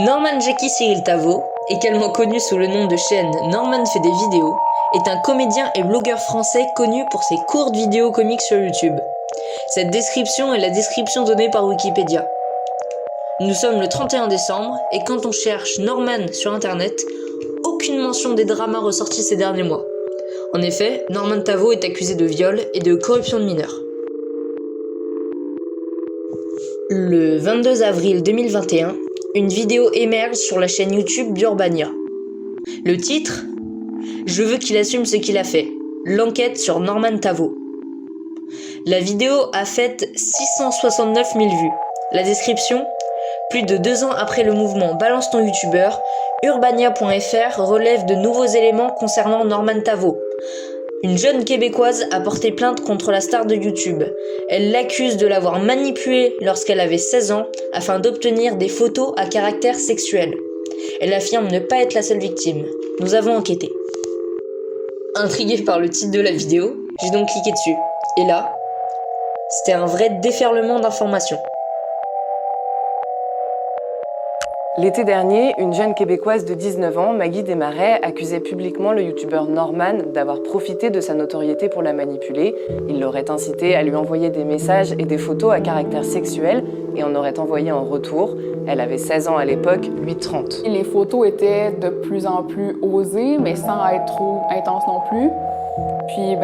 Norman Jackie Cyril Tavo, également connu sous le nom de chaîne Norman fait des vidéos, est un comédien et blogueur français connu pour ses courtes vidéos comiques sur YouTube. Cette description est la description donnée par Wikipédia. Nous sommes le 31 décembre et quand on cherche Norman sur internet, aucune mention des dramas ressortis ces derniers mois. En effet, Norman Tavo est accusé de viol et de corruption de mineurs. Le 22 avril 2021, une vidéo émerge sur la chaîne YouTube d'Urbania. Le titre ? Je veux qu'il assume ce qu'il a fait. L'enquête sur Norman Tavo. La vidéo a fait 669 000 vues. La description ? Plus de 2 ans après le mouvement Balance ton youtubeur, Urbania.fr relève de nouveaux éléments concernant Norman Tavo. Une jeune Québécoise a porté plainte contre la star de YouTube. Elle l'accuse de l'avoir manipulée lorsqu'elle avait 16 ans afin d'obtenir des photos à caractère sexuel. Elle affirme ne pas être la seule victime. Nous avons enquêté. Intrigué par le titre de la vidéo, j'ai donc cliqué dessus. Et là, c'était un vrai déferlement d'informations. L'été dernier, une jeune Québécoise de 19 ans, Maggie Desmarais, accusait publiquement le youtubeur Norman d'avoir profité de sa notoriété pour la manipuler. Il l'aurait incité à lui envoyer des messages et des photos à caractère sexuel et en aurait envoyé en retour. Elle avait 16 ans à l'époque, lui 30. Les photos étaient de plus en plus osées, mais sans être trop intenses non plus. Puis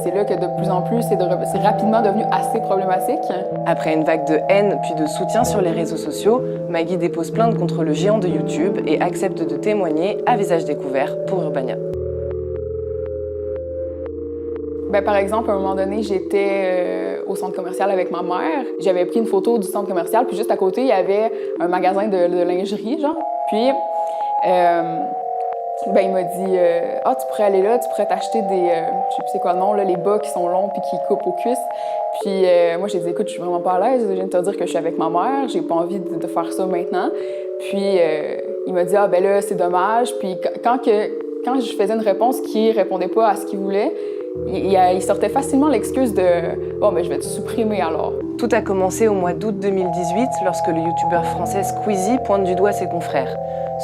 c'est là que de plus en plus, c'est rapidement devenu assez problématique. Après une vague de haine puis de soutien sur les réseaux sociaux, Maggie dépose plainte contre le géant de YouTube et accepte de témoigner à visage découvert pour Urbania. Par exemple, à un moment donné, j'étais au centre commercial avec ma mère. J'avais pris une photo du centre commercial, puis juste à côté, il y avait un magasin de lingerie, genre. Puis il m'a dit tu pourrais aller là, tu pourrais t'acheter des je sais plus c'est quoi le nom là, les bas qui sont longs puis qui coupent aux cuisses. Puis moi j'ai dit écoute, je suis vraiment pas à l'aise, je viens de te dire que je suis avec ma mère, j'ai pas envie de faire ça maintenant. Puis il m'a dit là c'est dommage. Puis quand je faisais une réponse qui répondait pas à ce qu'il voulait, il sortait facilement l'excuse de je vais te supprimer alors. Tout a commencé au mois d'août 2018 lorsque le youtubeur français Squeezie pointe du doigt ses confrères.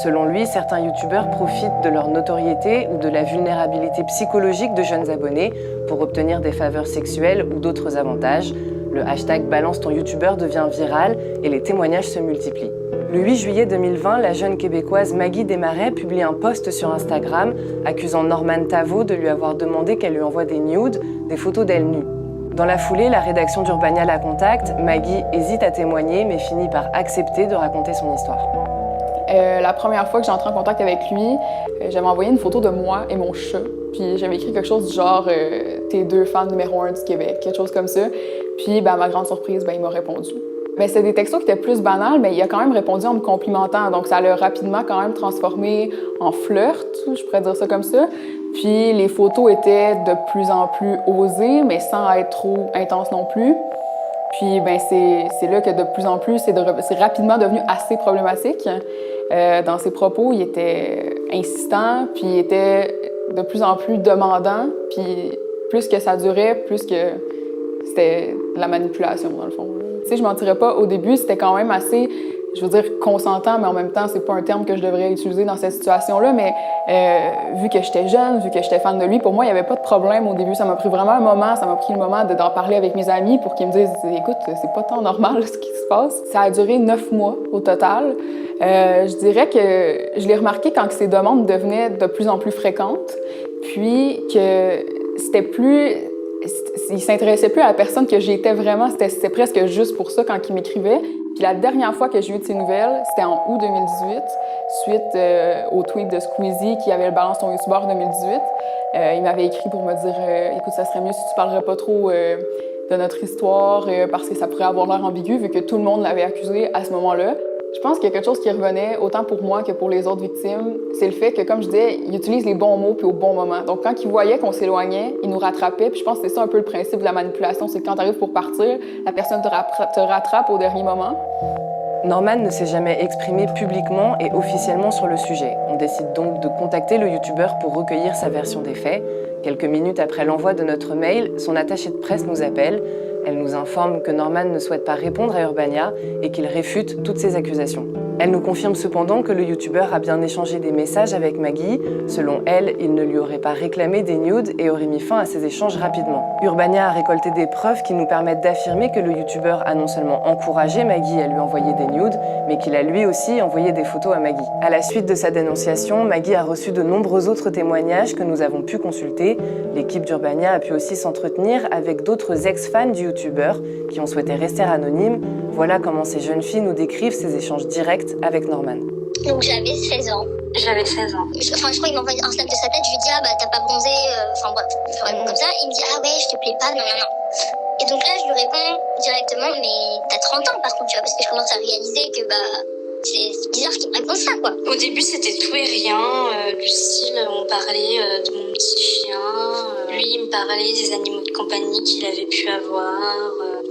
Selon lui, certains youtubeurs profitent de leur notoriété ou de la vulnérabilité psychologique de jeunes abonnés pour obtenir des faveurs sexuelles ou d'autres avantages. Le hashtag Balance ton youtubeur devient viral et les témoignages se multiplient. Le 8 juillet 2020, la jeune Québécoise Maggie Desmarais publie un post sur Instagram accusant Norman Tavo de lui avoir demandé qu'elle lui envoie des nudes, des photos d'elle nue. Dans la foulée, la rédaction d'Urbania la contacte. Maggie hésite à témoigner mais finit par accepter de raconter son histoire. La première fois que j'ai entré en contact avec lui, j'avais envoyé une photo de moi et mon chat. Puis j'avais écrit quelque chose du genre « T'es 2 fans numéro 1 du Québec », quelque chose comme ça. Puis à ma grande surprise, il m'a répondu. C'était des textos qui étaient plus banals, mais il a quand même répondu en me complimentant. Donc ça l'a rapidement quand même transformé en flirt, je pourrais dire ça comme ça. Puis les photos étaient de plus en plus osées, mais sans être trop intenses non plus. Puis c'est là que de plus en plus, c'est rapidement devenu assez problématique. Dans ses propos, il était insistant, puis il était de plus en plus demandant. Puis plus que ça durait, plus que c'était de la manipulation, dans le fond. Tu sais, je mentirais pas, au début, c'était quand même assez, je veux dire, consentant, mais en même temps, c'est pas un terme que je devrais utiliser dans cette situation-là, mais vu que j'étais jeune, vu que j'étais fan de lui, pour moi, il y avait pas de problème au début. Ça m'a pris vraiment un moment, ça m'a pris le moment d'en parler avec mes amis pour qu'ils me disent « Écoute, c'est pas tant normal ce qui se passe ». Ça a duré 9 mois au total. Je dirais que je l'ai remarqué quand ses demandes devenaient de plus en plus fréquentes, puis que c'était plus... Il s'intéressait plus à la personne que j'étais vraiment, c'était presque juste pour ça quand il m'écrivait. Puis la dernière fois que j'ai eu de ses nouvelles, c'était en août 2018, suite au tweet de Squeezie qui avait le Balance ton youtubeur 2018. Il m'avait écrit pour me dire écoute, ça serait mieux si tu parlerais pas trop de notre histoire parce que ça pourrait avoir l'air ambigu vu que tout le monde l'avait accusé à ce moment-là. Je pense qu'il y a quelque chose qui revenait autant pour moi que pour les autres victimes. C'est le fait que, comme je disais, il utilise les bons mots puis au bon moment. Donc, quand il voyait qu'on s'éloignait, il nous rattrapait. Puis je pense que c'est ça un peu le principe de la manipulation. C'est que quand tu arrives pour partir, la personne te rattrape au dernier moment. Norman ne s'est jamais exprimé publiquement et officiellement sur le sujet. On décide donc de contacter le youtubeur pour recueillir sa version des faits. Quelques minutes après l'envoi de notre mail, son attaché de presse nous appelle. Elle nous informe que Norman ne souhaite pas répondre à Urbania et qu'il réfute toutes ces accusations. Elle nous confirme cependant que le youtubeur a bien échangé des messages avec Maggie. Selon elle, il ne lui aurait pas réclamé des nudes et aurait mis fin à ces échanges rapidement. Urbania a récolté des preuves qui nous permettent d'affirmer que le youtubeur a non seulement encouragé Maggie à lui envoyer des nudes, mais qu'il a lui aussi envoyé des photos à Maggie. À la suite de sa dénonciation, Maggie a reçu de nombreux autres témoignages que nous avons pu consulter. L'équipe d'Urbania a pu aussi s'entretenir avec d'autres ex-fans du youtubeur qui ont souhaité rester anonymes. Voilà comment ces jeunes filles nous décrivent ces échanges directs avec Norman. Donc j'avais 16 ans. J'avais 16 ans. Je crois qu'il m'envoie un snap de sa tête, je lui dis ah bah t'as pas bronzé, enfin bref, je réponds comme ça. Il me dit ah ouais je te plais pas, non. Et donc là je lui réponds directement mais t'as 30 ans par contre tu vois, parce que je commence à réaliser que c'est bizarre qu'il me réponde ça quoi. Au début c'était tout et rien, du style on parlait de mon petit chien, lui il me parlait des animaux de compagnie qu'il avait pu avoir.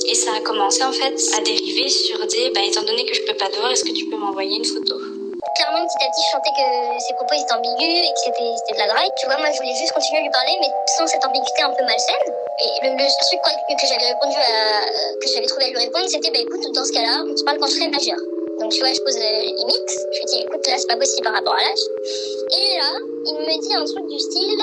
Et ça a commencé en fait à dériver sur des étant donné que je peux pas te voir, est-ce que tu peux m'envoyer une photo? Clairement, petit à petit, je sentais que ses propos étaient ambigus et que c'était de la drague. Tu vois, moi, je voulais juste continuer à lui parler, mais sans cette ambiguïté un peu malsaine. Et le truc que j'avais répondu que j'avais trouvé à lui répondre, c'était, écoute, dans ce cas-là, on se parle quand je serai majeure. Donc, tu vois, je pose limite. Je lui dis, écoute, là, c'est pas possible par rapport à l'âge. Et là, il me dit un truc du style,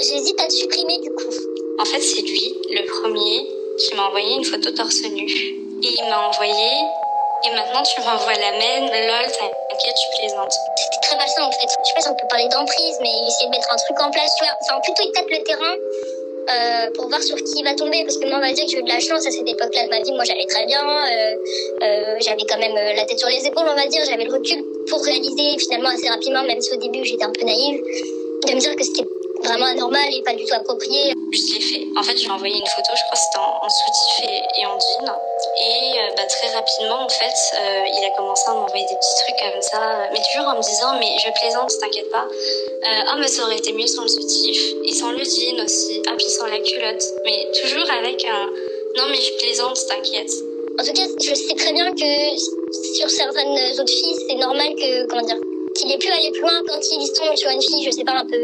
j'hésite à te supprimer du coup. En fait, c'est lui, le premier, qui m'a envoyé une photo torse nu. Et il m'a envoyé... Et maintenant, tu m'envoies la même, lol, t'inquiète, tu plaisantes. C'était très malsain, en fait. Je sais pas si on peut parler d'emprise, mais il essayait de mettre un truc en place, tu vois. Enfin, plutôt il tape le terrain pour voir sur qui il va tomber. Parce que moi, on va dire que j'ai eu de la chance à cette époque-là de ma vie. Moi, j'allais très bien. J'avais quand même la tête sur les épaules, on va dire. J'avais le recul pour réaliser, finalement, assez rapidement, même si au début, j'étais un peu naïve, de me dire que c'était vraiment anormal et pas du tout approprié. Je l'ai fait. En fait, je lui ai envoyé une photo, je crois que c'était en soutif et en jean. Et très rapidement, en fait, il a commencé à m'envoyer des petits trucs comme ça, mais toujours en me disant, mais je plaisante, t'inquiète pas. Mais ça aurait été mieux sans le soutif. Et sans le jean aussi. Ah, puis sans la culotte. Mais toujours avec un, non mais je plaisante, t'inquiète. En tout cas, je sais très bien que sur certaines autres filles, c'est normal que, qu'il ait pu aller plus loin quand il tombe sur une fille, je sais pas, un peu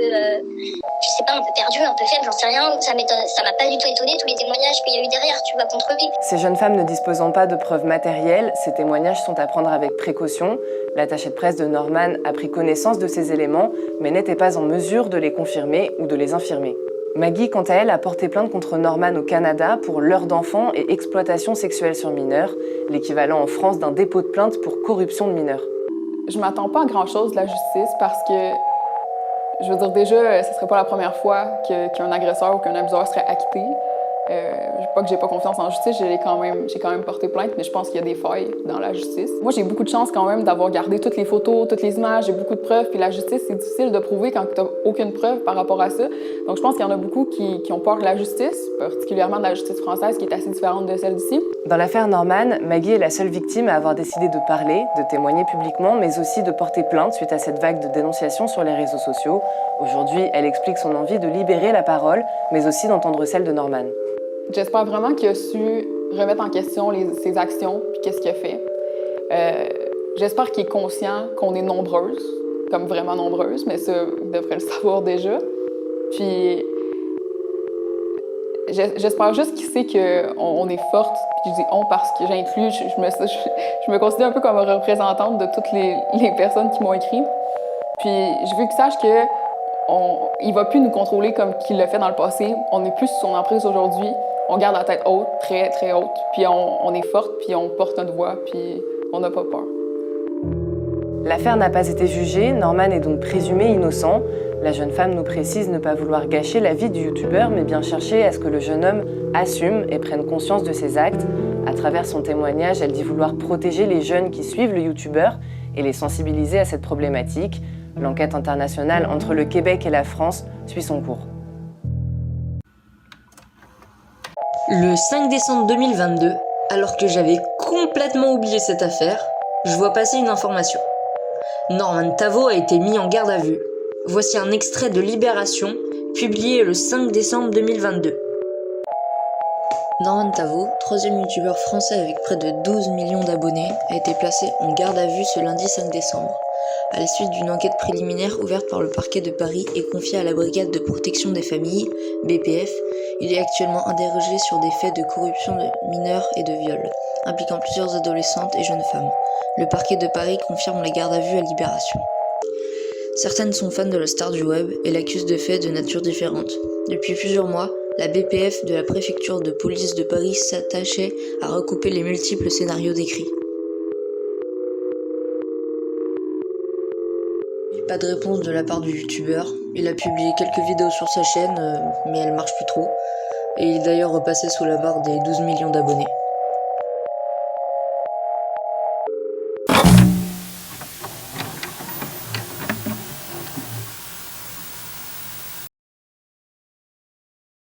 perdue, un peu faible, j'en sais rien. Ça m'a pas du tout étonné, tous les témoignages qu'il y a eu derrière, tu vois, contre lui. Ces jeunes femmes ne disposant pas de preuves matérielles, ces témoignages sont à prendre avec précaution. L'attaché de presse de Norman a pris connaissance de ces éléments, mais n'était pas en mesure de les confirmer ou de les infirmer. Maggie, quant à elle, a porté plainte contre Norman au Canada pour leurre d'enfants et exploitation sexuelle sur mineurs, l'équivalent en France d'un dépôt de plainte pour corruption de mineurs. Je m'attends pas à grand-chose de la justice parce que, je veux dire, déjà, ce serait pas la première fois qu'un agresseur ou qu'un abuseur serait acquitté. Pas que j'ai pas confiance en justice, j'ai quand même porté plainte, mais je pense qu'il y a des failles dans la justice. Moi, j'ai beaucoup de chance quand même d'avoir gardé toutes les photos, toutes les images, j'ai beaucoup de preuves, puis la justice, c'est difficile de prouver quand t'as aucune preuve par rapport à ça. Donc, je pense qu'il y en a beaucoup qui ont peur de la justice, particulièrement de la justice française, qui est assez différente de celle d'ici. Dans l'affaire Norman, Maggie est la seule victime à avoir décidé de parler, de témoigner publiquement, mais aussi de porter plainte suite à cette vague de dénonciations sur les réseaux sociaux. Aujourd'hui, elle explique son envie de libérer la parole, mais aussi d'entendre celle de Norman. J'espère vraiment qu'il a su remettre en question ses actions puis qu'est-ce qu'il a fait. J'espère qu'il est conscient qu'on est nombreuses, comme vraiment nombreuses, mais ça, il devrait le savoir déjà. Puis j'espère juste qu'il sait qu'on est forte. Puis je dis « on » parce que j'inclus, je me considère un peu comme représentante de toutes les personnes qui m'ont écrit. Puis je veux qu'il sache qu'il ne va plus nous contrôler comme qu'il l'a fait dans le passé. On n'est plus sous son emprise aujourd'hui. On garde la tête haute, très, très haute, puis on est forte, puis on porte notre voix, puis on n'a pas peur. L'affaire n'a pas été jugée, Norman est donc présumé innocent. La jeune femme nous précise ne pas vouloir gâcher la vie du youtubeur, mais bien chercher à ce que le jeune homme assume et prenne conscience de ses actes. À travers son témoignage, elle dit vouloir protéger les jeunes qui suivent le youtubeur et les sensibiliser à cette problématique. L'enquête internationale entre le Québec et la France suit son cours. Le 5 décembre 2022, alors que j'avais complètement oublié cette affaire, je vois passer une information. Norman Tavo a été mis en garde à vue. Voici un extrait de Libération, publié le 5 décembre 2022. Norman Tavo, troisième youtubeur français avec près de 12 millions d'abonnés, a été placé en garde à vue ce lundi 5 décembre. À la suite d'une enquête préliminaire ouverte par le parquet de Paris et confiée à la Brigade de protection des familles, BPF, il est actuellement interrogé sur des faits de corruption de mineurs et de viol, impliquant plusieurs adolescentes et jeunes femmes. Le parquet de Paris confirme la garde à vue à Libération. Certaines sont fans de la star du web et l'accusent de faits de nature différente. Depuis plusieurs mois, la BPF de la préfecture de police de Paris s'attachait à recouper les multiples scénarios décrits. Pas de réponse de la part du youtubeur. Il a publié quelques vidéos sur sa chaîne, mais elle marche plus trop. Et il est d'ailleurs repassé sous la barre des 12 millions d'abonnés.